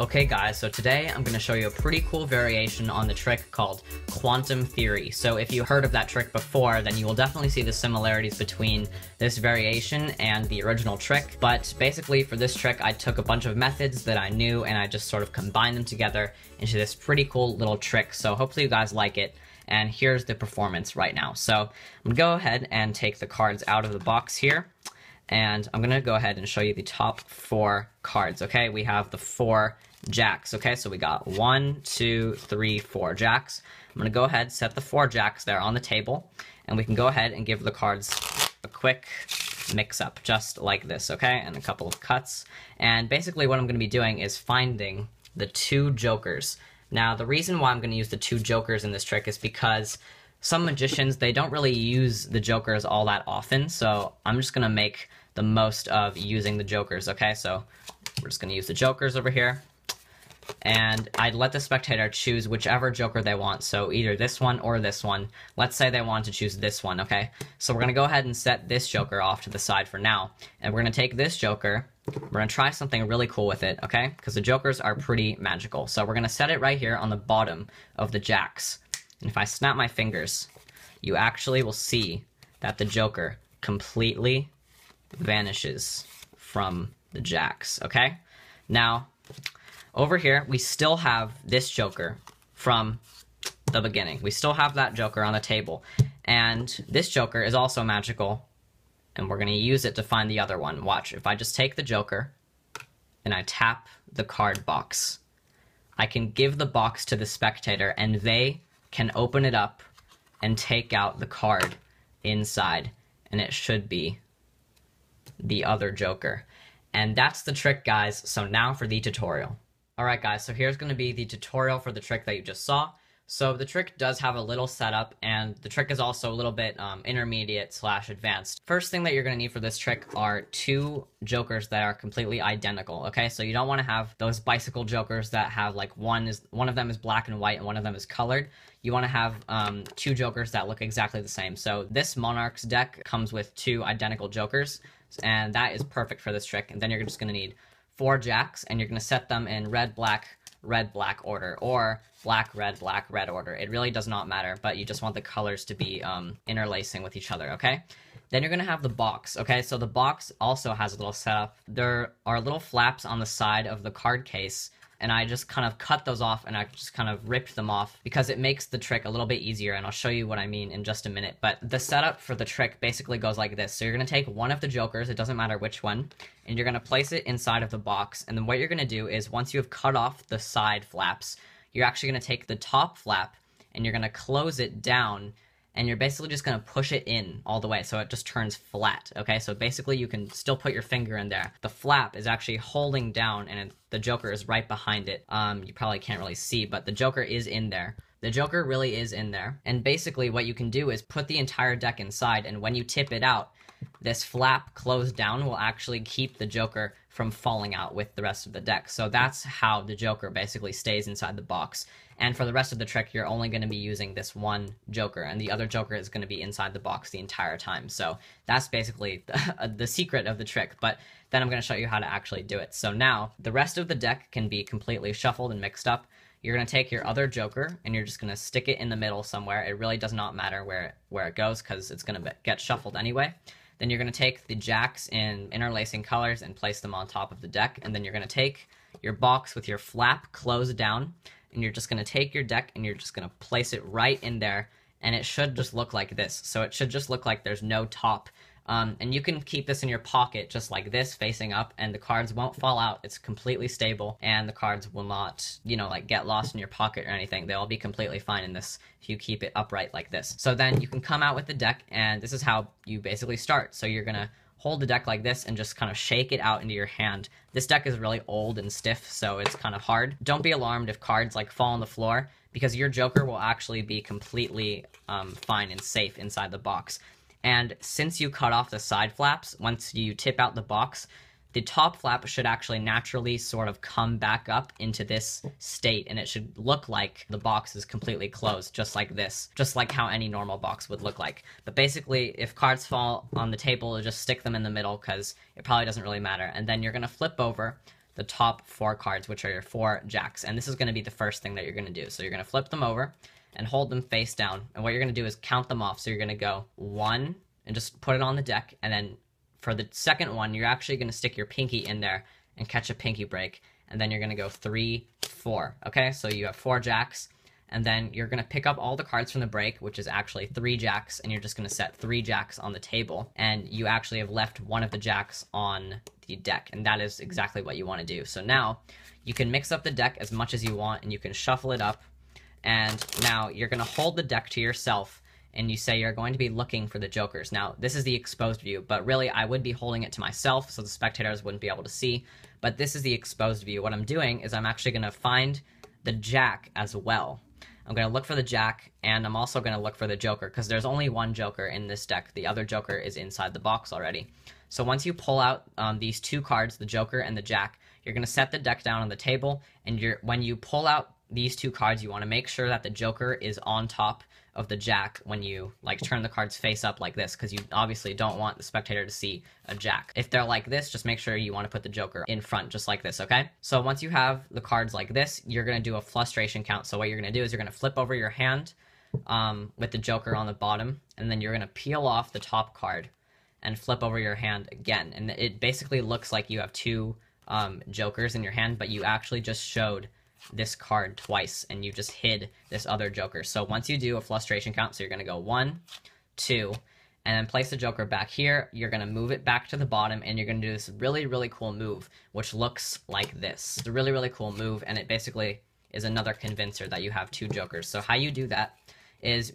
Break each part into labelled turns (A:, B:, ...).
A: Okay guys, so today I'm going to show you a pretty cool variation on the trick called quantum theory. So if you heard of that trick before, then you will definitely see the similarities between this variation and the original trick. But basically for this trick, I took a bunch of methods that I knew and I just sort of combined them together into this pretty cool little trick. So hopefully you guys like it. And here's the performance right now. So I'm going to go ahead and take the cards out of the box here. And I'm going to go ahead and show you the top 4 cards, okay? We have the 4 jacks, okay? So we got 1, 2, 3, 4 jacks. I'm going to go ahead, set the 4 jacks there on the table, and we can go ahead and give the cards a quick mix up, just like this, okay? And a couple of cuts. And basically what I'm going to be doing is finding the 2 jokers. Now, the reason why I'm going to use the 2 jokers in this trick is because some magicians, they don't really use the jokers all that often, so I'm just going to make the most of using the jokers, okay? So we're just going to use the jokers over here, and I'd let the spectator choose whichever joker they want, so either this one or this one. Let's say they want to choose this one, okay? So we're going to go ahead and set this joker off to the side for now, and we're going to take this joker, we're going to try something really cool with it, okay? Because the jokers are pretty magical. So we're going to set it right here on the bottom of the jacks. And if I snap my fingers, you actually will see that the joker completely vanishes from the jacks, okay? Now, over here, we still have this joker from the beginning. We still have that joker on the table. And this joker is also magical, and we're going to use it to find the other one. Watch, if I just take the joker and I tap the card box, I can give the box to the spectator, and they can open it up and take out the card inside, and it should be the other joker. And that's the trick, guys. So now for the tutorial. Alright guys, so here's going to be the tutorial for the trick that you just saw. So the trick does have a little setup, and the trick is also a little bit intermediate / advanced. First thing that you're going to need for this trick are 2 jokers that are completely identical, okay? So you don't want to have those bicycle jokers that have like one of them is black and white and one of them is colored. You want to have 2 jokers that look exactly the same. So this Monarch's deck comes with 2 identical jokers, and that is perfect for this trick. And then you're just going to need 4 jacks, and you're going to set them in red, black order, or black, red order. It really does not matter, but you just want the colors to be interlacing with each other, okay? Then you're going to have the box, okay? So the box also has a little setup. There are little flaps on the side of the card case, and I just kind of cut those off, and I just kind of ripped them off because it makes the trick a little bit easier, and I'll show you what I mean in just a minute. But the setup for the trick basically goes like this. So you're going to take one of the jokers, it doesn't matter which one, and you're going to place it inside of the box. And then what you're going to do is, once you have cut off the side flaps, you're actually going to take the top flap and you're going to close it down, and you're basically just going to push it in all the way so it just turns flat, okay? So basically you can still put your finger in there. The flap is actually holding down, and the joker is right behind it. You probably can't really see, but the joker is in there. The joker really is in there. And basically what you can do is put the entire deck inside, and when you tip it out, this flap closed down will actually keep the joker from falling out with the rest of the deck. So that's how the joker basically stays inside the box. And for the rest of the trick, you're only going to be using this one joker, and the other joker is going to be inside the box the entire time. So that's basically the secret of the trick, but then I'm going to show you how to actually do it. So now, the rest of the deck can be completely shuffled and mixed up. You're going to take your other joker, and you're just going to stick it in the middle somewhere. It really does not matter where it goes, because it's going to get shuffled anyway. Then you're going to take the jacks in interlacing colors and place them on top of the deck, and then you're going to take your box with your flap closed down, and you're just going to take your deck and you're just going to place it right in there, and it should just look like this. So it should just look like there's no top. And you can keep this in your pocket just like this, facing up, and the cards won't fall out. It's completely stable, and the cards will not, like get lost in your pocket or anything. They'll be completely fine in this if you keep it upright like this. So then you can come out with the deck, and this is how you basically start. So you're going to hold the deck like this and just kind of shake it out into your hand. This deck is really old and stiff, so it's kind of hard. Don't be alarmed if cards like fall on the floor, because your joker will actually be completely fine and safe inside the box. And since you cut off the side flaps, once you tip out the box, the top flap should actually naturally sort of come back up into this state, and it should look like the box is completely closed, just like this, just like how any normal box would look like. But basically, if cards fall on the table, just stick them in the middle, because it probably doesn't really matter. And then you're going to flip over the top 4 cards, which are your 4 jacks. And this is going to be the first thing that you're going to do. So you're going to flip them over and hold them face down. And what you're going to do is count them off. So you're going to go 1 and just put it on the deck. And then for the second one, you're actually going to stick your pinky in there and catch a pinky break. And then you're going to go 3, 4. Okay, so you have 4 jacks. And then you're going to pick up all the cards from the break, which is actually 3 jacks, and you're just going to set 3 jacks on the table. And you actually have left one of the jacks on the deck, and that is exactly what you want to do. So now you can mix up the deck as much as you want, and you can shuffle it up. And now you're going to hold the deck to yourself, and you say you're going to be looking for the jokers. Now, this is the exposed view, but really I would be holding it to myself so the spectators wouldn't be able to see. But this is the exposed view. What I'm doing is I'm actually going to find the jack as well. I'm going to look for the jack, and I'm also going to look for the joker, because there's only one joker in this deck. The other joker is inside the box already. So once you pull out these 2 cards, the joker and the jack, you're going to set the deck down on the table, and when you pull out these 2 cards, you want to make sure that the joker is on top of the jack when you turn the cards face up like this, because you obviously don't want the spectator to see a jack. If they're like this, just make sure you want to put the joker in front just like this, okay? So once you have the cards like this, you're going to do a frustration count. So what you're going to do is you're going to flip over your hand with the joker on the bottom, and then you're going to peel off the top card and flip over your hand again. And it basically looks like you have 2 jokers in your hand, but you actually just showed this card twice, and you just hid this other joker. So once you do a frustration count, so you're going to go 1, 2, and then place the joker back here. You're going to move it back to the bottom, and you're going to do this really, really cool move, which looks like this. It's a really, really cool move, and it basically is another convincer that you have 2 jokers. So how you do that is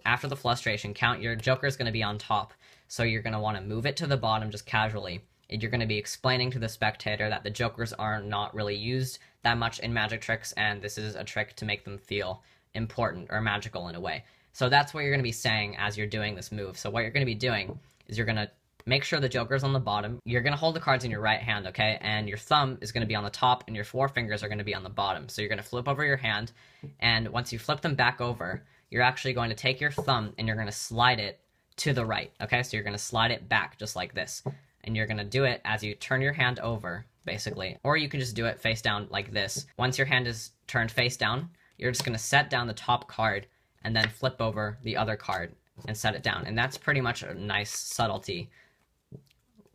A: after the frustration count, your joker is going to be on top. So you're going to want to move it to the bottom just casually. You're going to be explaining to the spectator that the jokers are not really used that much in magic tricks, and this is a trick to make them feel important or magical in a way. So that's what you're going to be saying as you're doing this move. So what you're going to be doing is you're going to make sure the joker's on the bottom. You're going to hold the cards in your right hand, okay? And your thumb is going to be on the top, and your 4 fingers are going to be on the bottom. So you're going to flip over your hand, and once you flip them back over, you're actually going to take your thumb and you're going to slide it to the right, okay? So you're going to slide it back just like this. And you're going to do it as you turn your hand over, basically. Or you can just do it face down like this. Once your hand is turned face down, you're just going to set down the top card and then flip over the other card and set it down. And that's pretty much a nice subtlety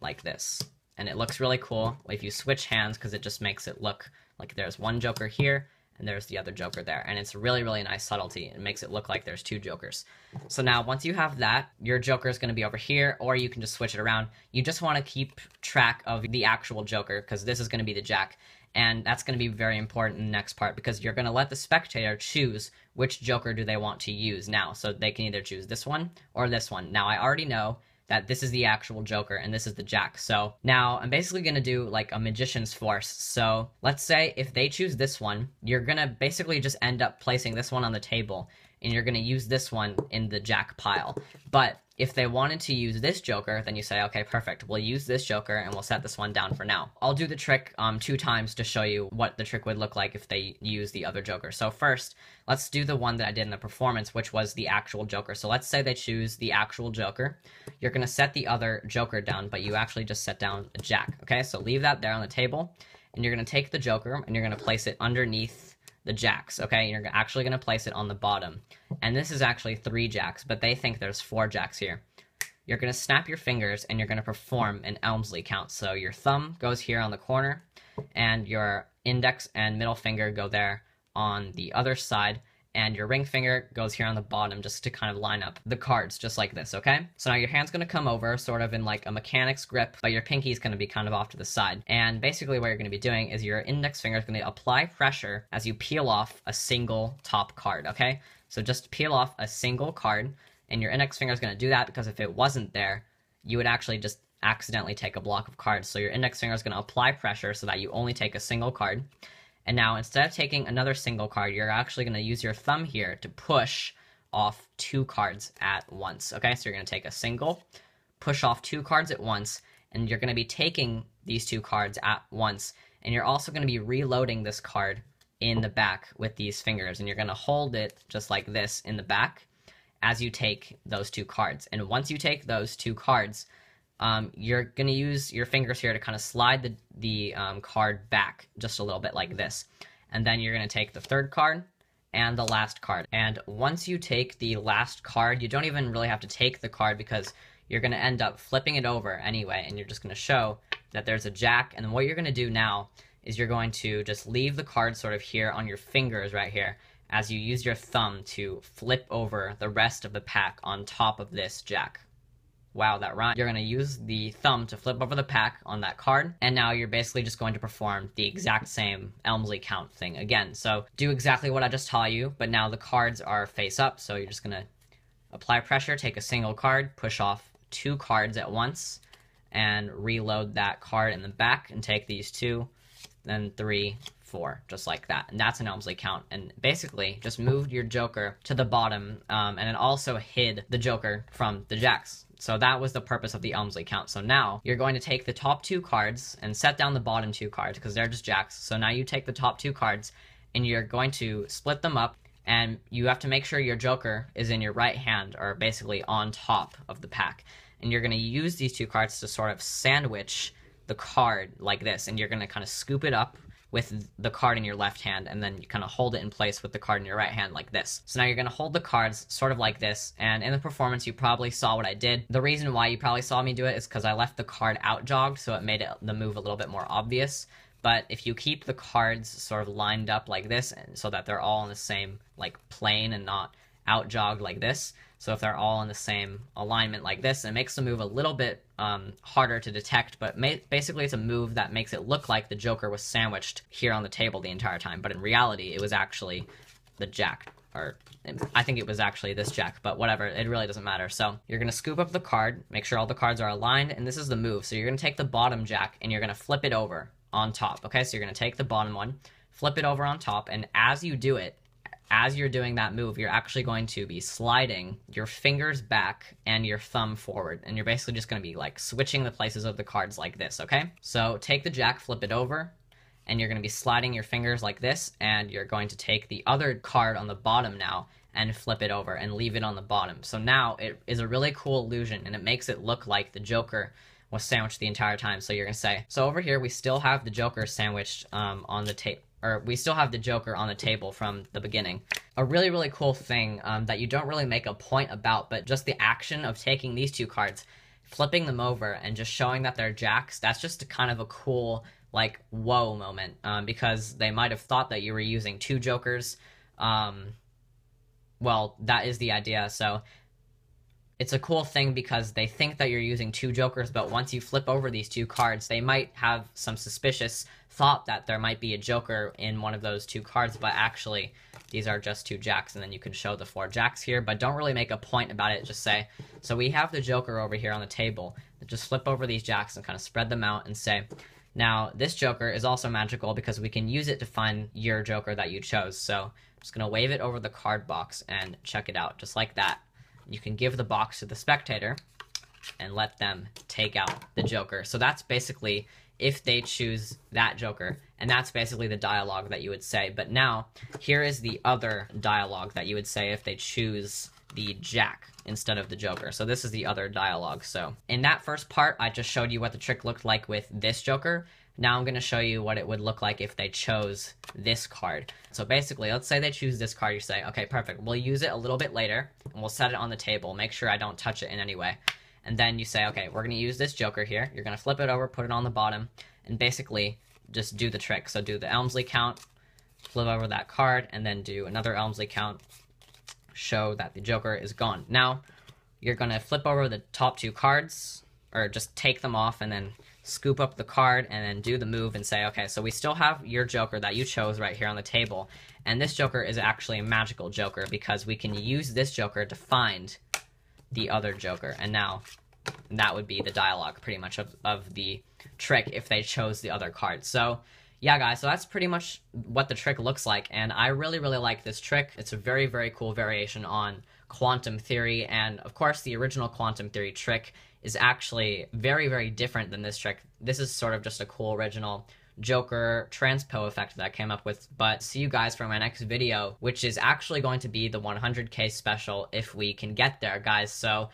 A: like this. And it looks really cool if you switch hands, because it just makes it look like there's one joker here and there's the other joker there. And it's really, really nice subtlety. It makes it look like there's 2 jokers. So now once you have that, your joker is going to be over here, or you can just switch it around. You just want to keep track of the actual joker, because this is going to be the jack. And that's going to be very important in the next part, because you're going to let the spectator choose which joker do they want to use now. So they can either choose this one or this one. Now I already know that this is the actual joker and this is the jack. So now I'm basically going to do like a magician's force. So let's say if they choose this one, you're going to basically just end up placing this one on the table, and you're going to use this one in the jack pile. But if they wanted to use this joker, then you say, okay, perfect, we'll use this joker and we'll set this one down for now. I'll do the trick 2 times to show you what the trick would look like if they use the other joker. So first, let's do the one that I did in the performance, which was the actual joker. So let's say they choose the actual joker. You're going to set the other joker down, but you actually just set down a jack, okay? So leave that there on the table, and you're going to take the joker and you're going to place it underneath the jacks, okay? You're actually going to place it on the bottom. And this is actually 3 jacks, but they think there's 4 jacks here. You're going to snap your fingers and you're going to perform an Elmsley count. So your thumb goes here on the corner, and your index and middle finger go there on the other side, and your ring finger goes here on the bottom just to kind of line up the cards just like this, okay? So now your hand's going to come over sort of in like a mechanic's grip, but your pinky's going to be kind of off to the side. And basically what you're going to be doing is your index finger is going to apply pressure as you peel off a single top card, okay? So just peel off a single card, and your index finger is going to do that because if it wasn't there, you would actually just accidentally take a block of cards. So your index finger is going to apply pressure so that you only take a single card. And now instead of taking another single card, you're actually going to use your thumb here to push off 2 cards at once. Okay, so you're going to take a single, push off 2 cards at once, and you're going to be taking these 2 cards at once. And you're also going to be reloading this card in the back with these fingers. And you're going to hold it just like this in the back as you take those 2 cards. And once you take those 2 cards, you're going to use your fingers here to kind of slide the card back just a little bit like this. And then you're going to take the third card and the last card. And once you take the last card, you don't even really have to take the card because you're going to end up flipping it over anyway, and you're just going to show that there's a jack. And then what you're going to do now is you're going to just leave the card sort of here on your fingers right here as you use your thumb to flip over the rest of the pack on top of this jack. Wow, that rhymed. You're going to use the thumb to flip over the pack on that card, and now you're basically just going to perform the exact same Elmsley count thing again. So do exactly what I just taught you, but now the cards are face up, so you're just going to apply pressure, take a single card, push off 2 cards at once, and reload that card in the back, and take these 2, then 3, 4, just like that. And that's an Elmsley count. And basically, just moved your joker to the bottom, and it also hid the joker from the jacks. So that was the purpose of the Elmsley count. So now you're going to take the top 2 cards and set down the bottom 2 cards because they're just jacks. So now you take the top 2 cards and you're going to split them up, and you have to make sure your joker is in your right hand, or basically on top of the pack. And you're going to use these 2 cards to sort of sandwich the card like this, and you're going to kind of scoop it up with the card in your left hand, and then you kind of hold it in place with the card in your right hand like this. So now you're going to hold the cards sort of like this, and in the performance you probably saw what I did. The reason why you probably saw me do it is because I left the card out jogged, so it made the move a little bit more obvious. But if you keep the cards sort of lined up like this, and so that they're all in the same like plane and not out jogged like this, so if they're all in the same alignment like this, it makes the move a little bit harder to detect, but basically it's a move that makes it look like the joker was sandwiched here on the table the entire time, but in reality it was actually the jack, or I think it was actually this jack, but whatever, it really doesn't matter. So you're going to scoop up the card, make sure all the cards are aligned, and this is the move. So you're going to take the bottom jack and you're going to flip it over on top, okay? So you're going to take the bottom one, flip it over on top, and as you do it, as you're doing that move, you're actually going to be sliding your fingers back and your thumb forward, and you're basically just going to be like switching the places of the cards like this, okay? So take the jack, flip it over, and you're going to be sliding your fingers like this, and you're going to take the other card on the bottom now and flip it over and leave it on the bottom. So now it is a really cool illusion, and it makes it look like the joker was sandwiched the entire time. So you're going to say, so over here we still have the joker sandwiched on the tape, or we still have the joker on the table from the beginning. A really, really cool thing that you don't really make a point about, but just the action of taking these 2 cards, flipping them over, and just showing that they're jacks, that's just kind of a cool, like, whoa moment, because they might have thought that you were using 2 jokers. Well, that is the idea, so it's a cool thing because they think that you're using 2 jokers, but once you flip over these 2 cards, they might have some suspicious thought that there might be a joker in one of those 2 cards, but actually these are just 2 jacks, and then you can show the 4 jacks here, but don't really make a point about it. Just say, so we have the joker over here on the table. Just flip over these jacks and kind of spread them out and say, now this joker is also magical because we can use it to find your joker that you chose. So I'm just going to wave it over the card box and check it out, just like that. You can give the box to the spectator and let them take out the joker. So that's basically if they choose that joker, and that's basically the dialogue that you would say. But now, here is the other dialogue that you would say if they choose the jack instead of the joker. So this is the other dialogue. So in that first part, I just showed you what the trick looked like with this joker. Now I'm going to show you what it would look like if they chose this card. So basically, let's say they choose this card. You say, okay, perfect. We'll use it a little bit later, and we'll set it on the table. Make sure I don't touch it in any way. And then you say, okay, we're going to use this joker here. You're going to flip it over, put it on the bottom, and basically just do the trick. So do the Elmsley count, flip over that card, and then do another Elmsley count, show that the joker is gone. Now, you're going to flip over the top 2 cards, or just take them off, and then scoop up the card, and then do the move and say, okay, so we still have your joker that you chose right here on the table, and this joker is actually a magical joker because we can use this joker to find the other joker. And now that would be the dialogue pretty much of the trick if they chose the other card. So yeah, guys, so that's pretty much what the trick looks like, and I really, really like this trick. It's a very, very cool variation on quantum theory, and of course the original quantum theory trick is actually very, very different than this trick. This is sort of just a cool original Joker Transpo effect that I came up with. But see you guys for my next video, which is actually going to be the 100K special if we can get there, guys. So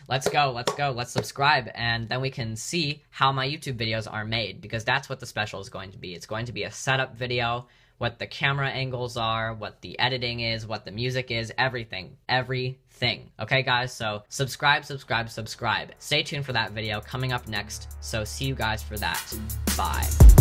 A: let's go, let's subscribe, and then we can see how my YouTube videos are made, because that's what the special is going to be. It's going to be a setup video, what the camera angles are, what the editing is, what the music is, everything. Okay, guys, so subscribe. Stay tuned for that video coming up next, so see you guys for that. Bye.